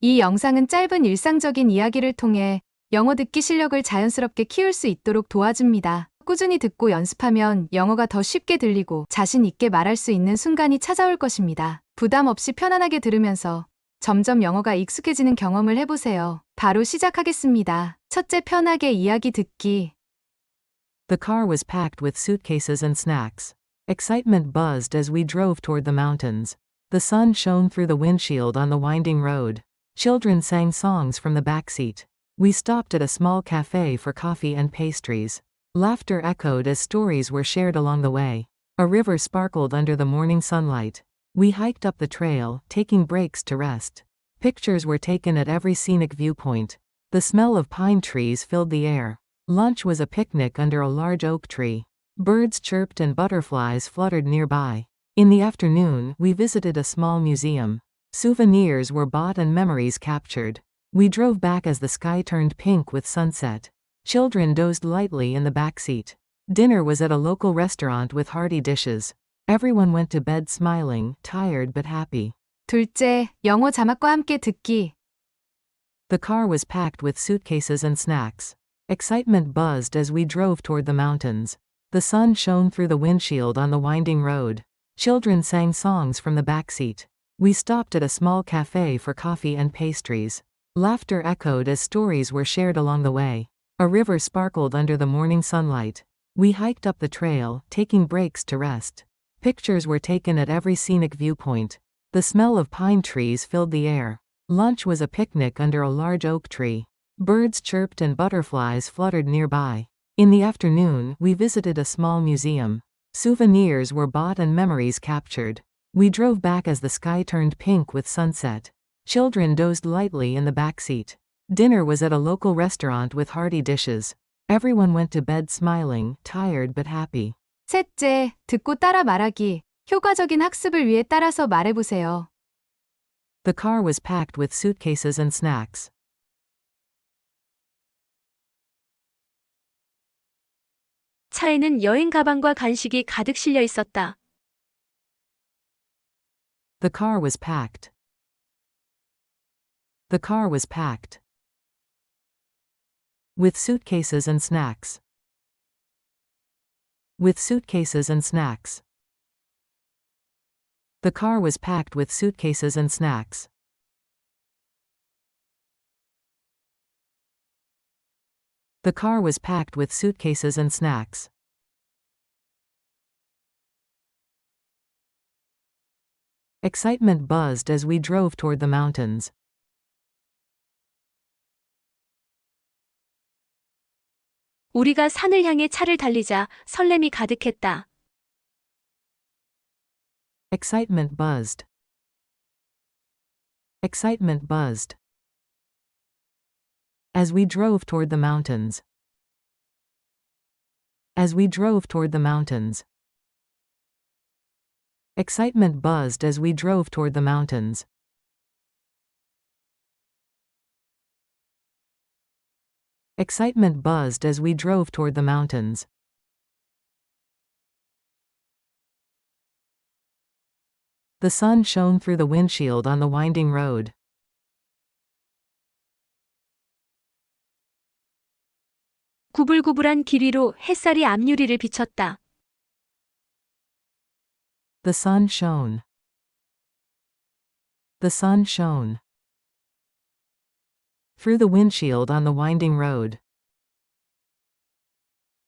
이 영상은 짧은 일상적인 이야기를 통해 영어 듣기 실력을 자연스럽게 키울 수 있도록 도와줍니다. 꾸준히 듣고 연습하면 영어가 더 쉽게 들리고 자신 있게 말할 수 있는 순간이 찾아올 것입니다. 부담 없이 편안하게 들으면서 점점 영어가 익숙해지는 경험을 해보세요. 바로 시작하겠습니다. 첫째, 편하게 이야기 듣기. The car was packed with suitcases and snacks. Excitement buzzed as we drove toward the mountains. The sun shone through the windshield on the winding road. Children sang songs from the back seat. We stopped at a small cafe for coffee and pastries. Laughter echoed as stories were shared along the way. A river sparkled under the morning sunlight. We hiked up the trail, taking breaks to rest. Pictures were taken at every scenic viewpoint. The smell of pine trees filled the air. Lunch was a picnic under a large oak tree. Birds chirped and butterflies fluttered nearby. In the afternoon, we visited a small museum. Souvenirs were bought and memories captured. We drove back as the sky turned pink with sunset. Children dozed lightly in the back seat. Dinner was at a local restaurant with hearty dishes. Everyone went to bed smiling, tired but happy. 둘째, 영어 자막과 함께 듣기. The car was packed with suitcases and snacks. Excitement buzzed as we drove toward the mountains. The sun shone through the windshield on the winding road. Children sang songs from the back seat. We stopped at a small cafe for coffee and pastries. Laughter echoed as stories were shared along the way. A river sparkled under the morning sunlight. We hiked up the trail, taking breaks to rest. Pictures were taken at every scenic viewpoint. The smell of pine trees filled the air. Lunch was a picnic under a large oak tree. Birds chirped and butterflies fluttered nearby. In the afternoon, we visited a small museum. Souvenirs were bought and memories captured. We drove back as the sky turned pink with sunset. Children dozed lightly in the back seat. Dinner was at a local restaurant with hearty dishes. Everyone went to bed smiling, tired but happy. 셋째, 듣고 따라 말하기. 효과적인 학습을 위해 따라서 말해보세요. The car was packed with suitcases and snacks. 차에는 여행 가방과 간식이 가득 실려 있었다. The car was packed. The car was packed with suitcases and snacks. With suitcases and snacks. The car was packed with suitcases and snacks. The car was packed with suitcases and snacks. Excitement buzzed as we drove toward the mountains. 우리가 산을 향해 차를 달리자 설렘이 가득했다. Excitement buzzed. Excitement buzzed as we drove toward the mountains. As we drove toward the mountains. Excitement buzzed as we drove toward the mountains. Excitement buzzed as we drove toward the mountains. The sun shone through the windshield on the winding road. 구불구불한 길 위로 햇살이 앞유리를 비쳤다. The sun shone. The sun shone through the windshield on the winding road.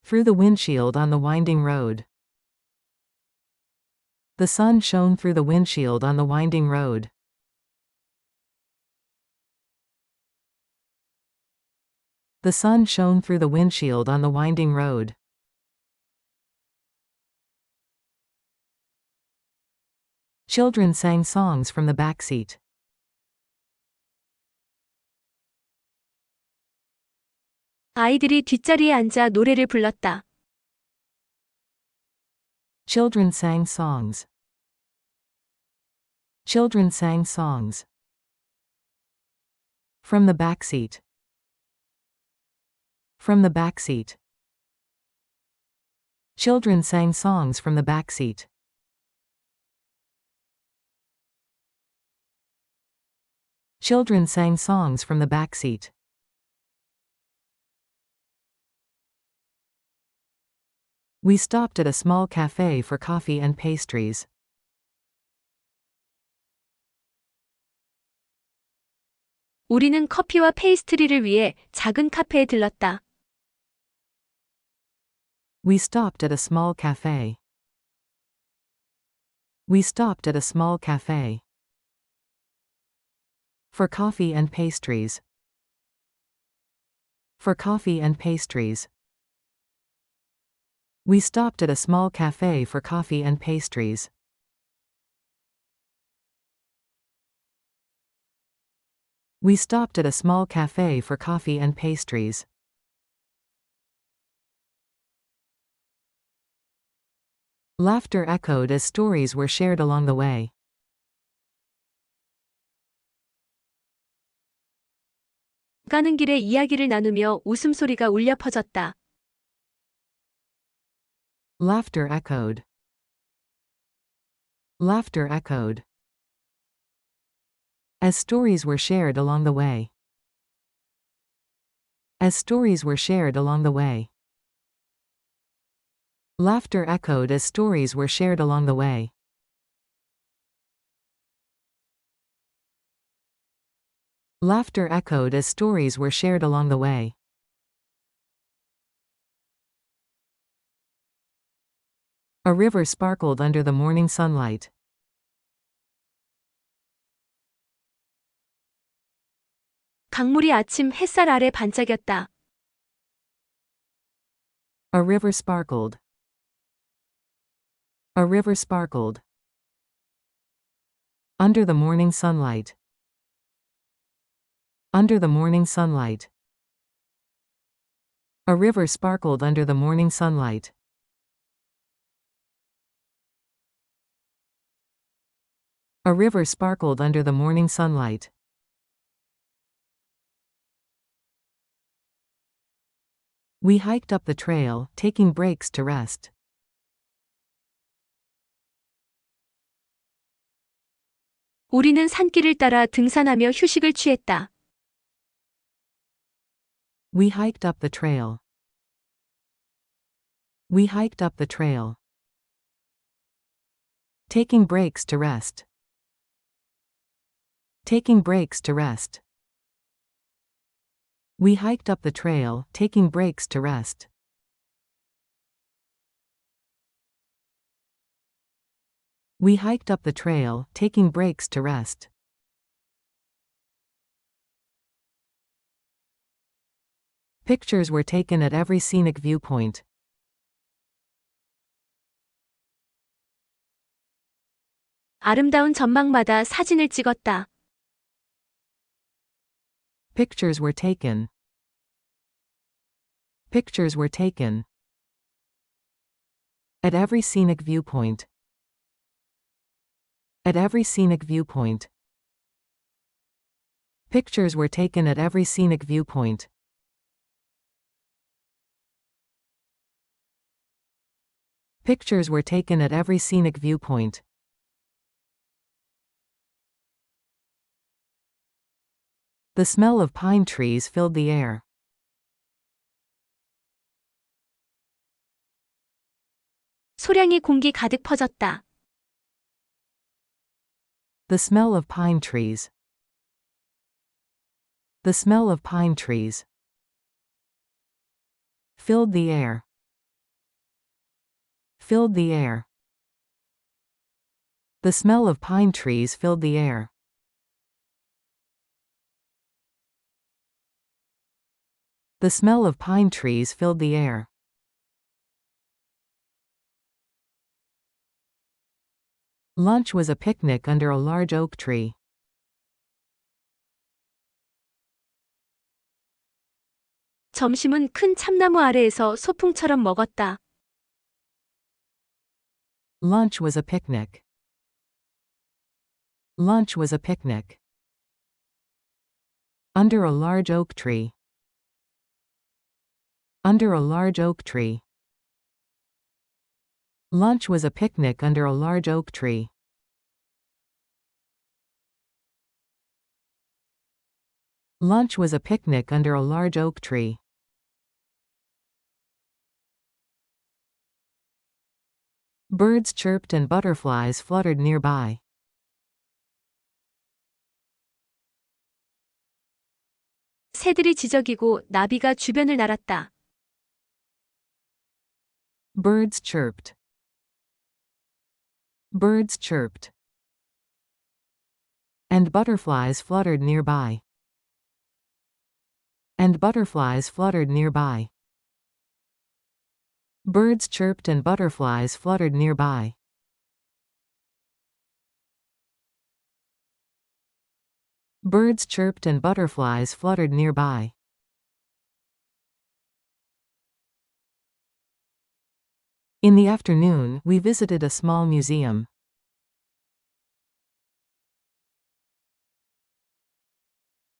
Through the windshield on the winding road. The sun shone through the windshield on the winding road. The sun shone through the windshield on the winding road. Children sang songs from the back seat. 아이들이 뒷자리에 앉아 노래를 불렀다. Children sang songs. Children sang songs from the back seat. From the back seat. Children sang songs from the back seat. Children sang songs from the back seat. We stopped at a small cafe for coffee and pastries. 우리는 커피와 페이스트리를 위해 작은 카페에 들렀다. We stopped at a small cafe. We stopped at a small cafe. For coffee and pastries. For coffee and pastries. We stopped at a small cafe for coffee and pastries. We stopped at a small cafe for coffee and pastries. Laughter echoed as stories were shared along the way. 가는 길에 이야기를 나누며 웃음소리가 울려 퍼졌다. Laughter echoed. Laughter echoed. As stories were shared along the way. As stories were shared along the way. Laughter echoed as stories were shared along the way. Laughter echoed as stories were shared along the way. A river sparkled under the morning sunlight. 강물이 아침 햇살 아래 반짝였다. A river sparkled. A river sparkled. Under the morning sunlight. Under the morning sunlight. A river sparkled under the morning sunlight. A river sparkled under the morning sunlight. We hiked up the trail, taking breaks to rest. 우리는 산길을 따라 등산하며 휴식을 취했다. We hiked up the trail. We hiked up the trail. Taking breaks to rest. Taking breaks to rest. We hiked up the trail, taking breaks to rest. We hiked up the trail, taking breaks to rest. Pictures were taken at every scenic viewpoint. 아름다운 전망마다 사진을 찍었다. Pictures were taken. Pictures were taken. At every scenic viewpoint. At every scenic viewpoint. Pictures were taken at every scenic viewpoint. Pictures were taken at every scenic viewpoint. The smell of pine trees filled the air. 소량이 공기 가득 퍼졌다. The smell of pine trees. The smell of pine trees filled the air. Filled the air. The smell of pine trees filled the air. The smell of pine trees filled the air. Lunch was a picnic under a large oak tree. 점심은 큰 참나무 아래에서 소풍처럼 먹었다. Lunch was a picnic. Lunch was a picnic. Under a large oak tree. Under a large oak tree. Lunch was a picnic under a large oak tree. Lunch was a picnic under a large oak tree. Birds chirped and butterflies fluttered nearby. 새들이 지저귀고 나비가 주변을 날았다. Birds chirped. Birds chirped. And butterflies fluttered nearby. And butterflies fluttered nearby. Birds chirped and butterflies fluttered nearby. Birds chirped and butterflies fluttered nearby. In the afternoon, we visited a small museum.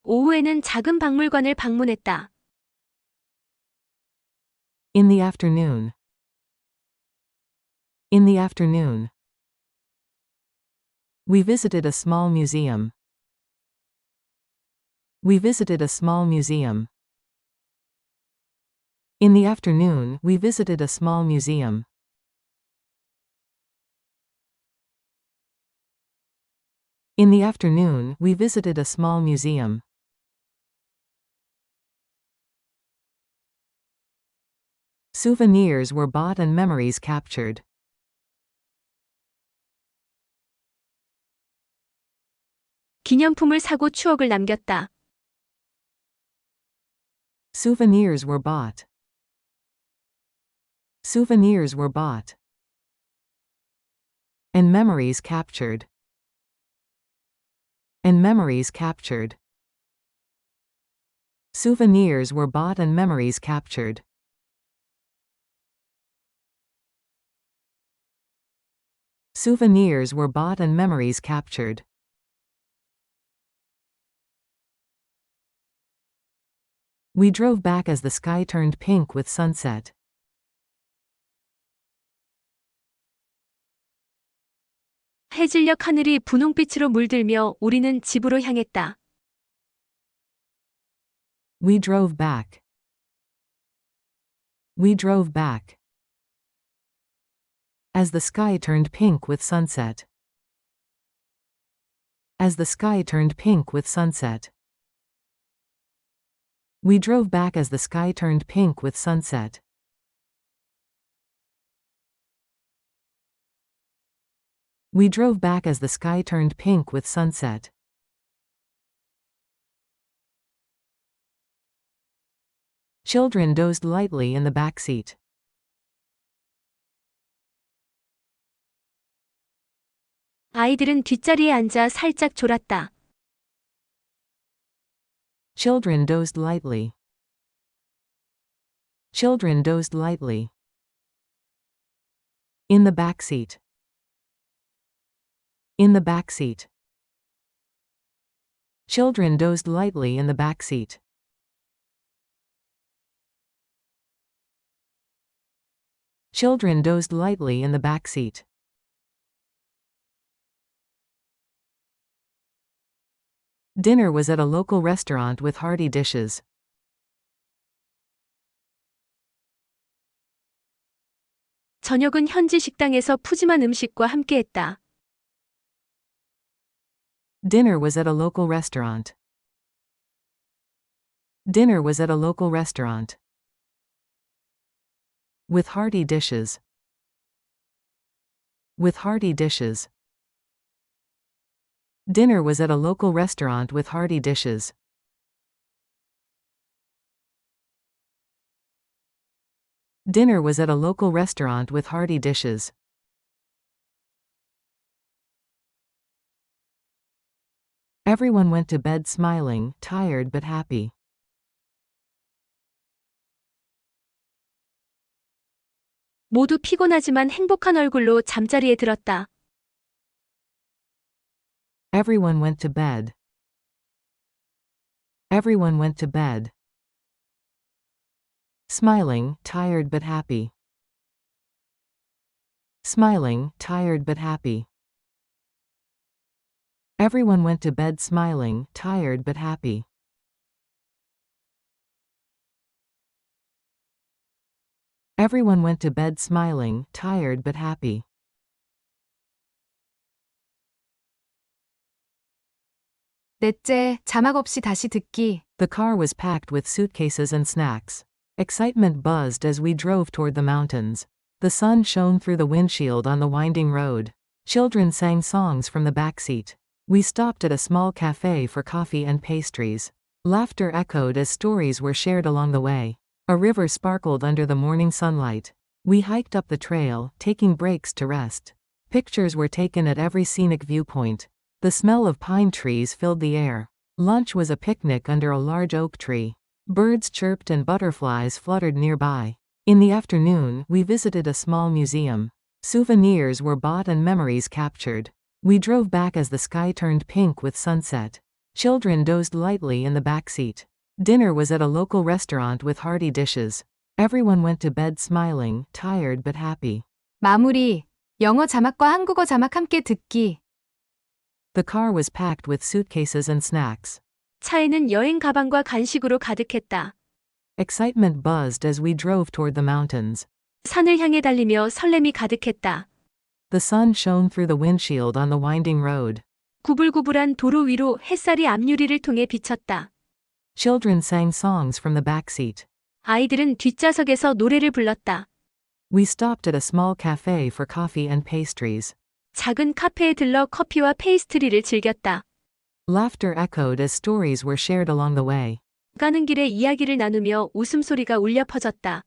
오후에는 작은 박물관을 방문했다. In the afternoon. In the afternoon. We visited a small museum. We visited a small museum. In the afternoon, we visited a small museum. In the afternoon, we visited a small museum. Souvenirs were bought and memories captured. 기념품을 사고 추억을 남겼다. Souvenirs were bought. Souvenirs were bought. And memories captured. And memories captured. Souvenirs were bought and memories captured. Souvenirs were bought and memories captured. We drove back as the sky turned pink with sunset. 해질녘 하늘이 분홍빛으로 물들며 우리는 집으로 향했다. We drove back. We drove back. As the sky turned pink with sunset. As the sky turned pink with sunset. We drove back as the sky turned pink with sunset. We drove back as the sky turned pink with sunset. Children dozed lightly in the back seat. 아이들은 뒷자리에 앉아 살짝 졸았다. Children dozed lightly. Children dozed lightly. In the back seat. In the back seat. Children dozed lightly in the back seat. Children dozed lightly in the back seat. Dinner was at a local restaurant with hearty dishes. 저녁은 현지 식당에서 푸짐한 음식과 함께했다. Dinner was at a local restaurant. Dinner was at a local restaurant. With hearty dishes. With hearty dishes. Dinner was at a local restaurant with hearty dishes. Dinner was at a local restaurant with hearty dishes. Everyone went to bed smiling, tired but happy. 모두 피곤하지만 행복한 얼굴로 잠자리에 들었다. Everyone went to bed. Everyone went to bed. Smiling, tired but happy. Smiling, tired but happy. Everyone went to bed smiling, tired but happy. Everyone went to bed smiling, tired but happy. 넷째, 자막 없이 다시 듣기. The car was packed with suitcases and snacks. Excitement buzzed as we drove toward the mountains. The sun shone through the windshield on the winding road. Children sang songs from the back seat. We stopped at a small cafe for coffee and pastries. Laughter echoed as stories were shared along the way. A river sparkled under the morning sunlight. We hiked up the trail, taking breaks to rest. Pictures were taken at every scenic viewpoint. The smell of pine trees filled the air. Lunch was a picnic under a large oak tree. Birds chirped and butterflies fluttered nearby. In the afternoon, we visited a small museum. Souvenirs were bought and memories captured. We drove back as the sky turned pink with sunset. Children dozed lightly in the back seat. Dinner was at a local restaurant with hearty dishes. Everyone went to bed smiling, tired but happy. 마무리. 영어 자막과 한국어 자막 함께 듣기. The car was packed with suitcases and snacks. 차에는 여행 가방과 간식으로 가득했다. Excitement buzzed as we drove toward the mountains. 산을 향해 달리며 설렘이 가득했다. The sun shone through the windshield on the winding road. 구불구불한 도로 위로 햇살이 앞유리를 통해 비쳤다. Children sang songs from the back seat. 아이들은 뒷좌석에서 노래를 불렀다. We stopped at a small cafe for coffee and pastries. 작은 카페에 들러 커피와 페이스트리를 즐겼다. Laughter echoed as stories were shared along the way. 가는 길에 이야기를 나누며 웃음소리가 울려 퍼졌다.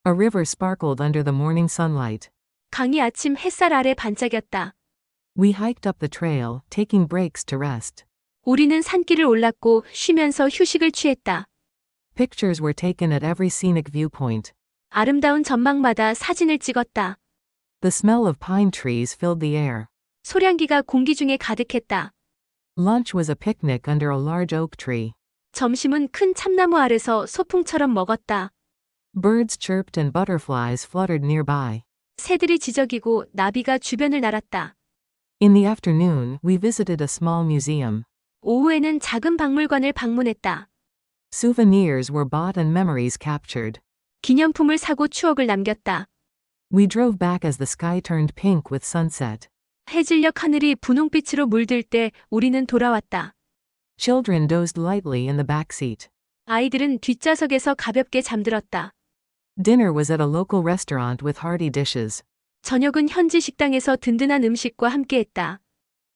A river sparkled under the morning sunlight. 강이 아침 햇살 아래 반짝였다. We hiked up the trail, taking breaks to rest. 우리는 산길을 올랐고 쉬면서 휴식을 취했다. Pictures were taken at every scenic viewpoint. 아름다운 전망마다 사진을 찍었다. The smell of pine trees filled the air. 소량기가 공기 중에 가득했다. Lunch was a picnic under a large oak tree. 점심은 큰 참나무 아래서 소풍처럼 먹었다. Birds chirped and butterflies fluttered nearby. 새들이 지저귀고 나비가 주변을 날았다. In the afternoon, we visited a small museum. 오후에는 작은 박물관을 방문했다. Souvenirs were bought and memories captured. 기념품을 사고 추억을 남겼다. We drove back as the sky turned pink with sunset. 해질녘 하늘이 분홍빛으로 물들 때 우리는 돌아왔다. Children dozed lightly in the back seat. 아이들은 뒷좌석에서 가볍게 잠들었다. Dinner was at a local restaurant with hearty dishes. 저녁은 현지 식당에서 든든한 음식과 함께했다.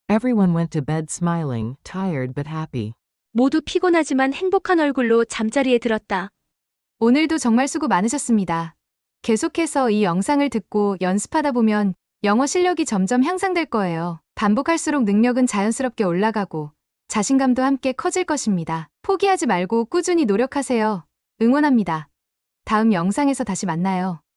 Everyone went to bed smiling, tired but happy. 모두 피곤하지만 행복한 얼굴로 잠자리에 들었다. 오늘도 정말 수고 많으셨습니다. 계속해서 이 영상을 듣고 연습하다 보면 영어 실력이 점점 향상될 거예요. 반복할수록 능력은 자연스럽게 올라가고 자신감도 함께 커질 것입니다. 포기하지 말고 꾸준히 노력하세요. 응원합니다. 다음 영상에서 다시 만나요.